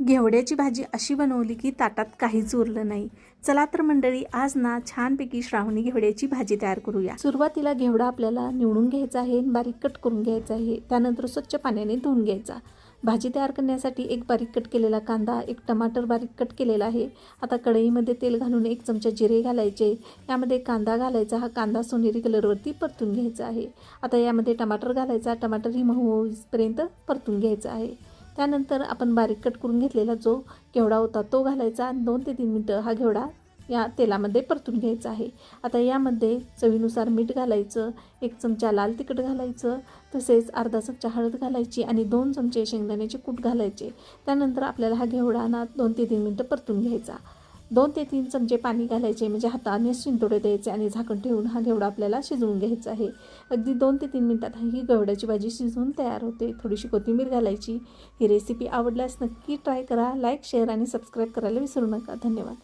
घेवड्याची भाजी अशी बनवली की ताटात काहीच उरलं नाही। चला तर मंडळी, आज ना छानपैकी श्रावणी घेवड्याची भाजी तयार करूया। सुरुवातीला घेवडा आपल्याला निवडून घ्यायचा आहे, बारीक कट करून घ्यायचा आहे। त्यानंतर स्वच्छ पाण्याने धुवून घ्यायचा। भाजी तयार करण्यासाठी एक बारीक कट केलेला कांदा, एक टमाटर बारीक कट केलेला आहे। आता कढईमध्ये तेल घालून 1 चमचा जिरे घालायचे। यामध्ये कांदा घालायचा। हा कांदा सोनेरी कलरवरती परतून घ्यायचा आहे। आता यामध्ये टमाटर घालायचा। टमाटर ही मऊ होईपर्यंत परतून घ्यायचा आहे। त्यानंतर आपण बारीक कट करून घेतलेला जो घेवडा होता तो घालायचा। 2 ते 3 मिनिटं हा घेवडा या तेलामध्ये परतून घ्यायचा आहे। आता यामध्ये चवीनुसार मीठ घालायचं, 1 चमचा लाल तिखट घालायचं, तसेच अर्धा चमचा हळद घालायची आणि 2 चमचे शेंगदाण्याचे कूट घालायचे। त्यानंतर आपल्याला हा घेवडा ना 2 ते 3 मिनिटं परतून घ्यायचा। 2 ते 3 चमचे पाणी घालायचे, म्हणजे हाताने शिंतोडे द्यायचे आणि झाकण ठेवून हा घेवडा आपल्याला शिजवून घ्यायचा आहे। अगदी 2 ते 3 मिनिटात ही घेवड्याची भाजी शिजवून तयार होते। थोडीशी कोथिंबीर घालायची। ही रेसिपी आवडल्यास नक्की ट्राय करा। लाईक, शेअर आणि सबस्क्राईब करायला विसरू नका। धन्यवाद।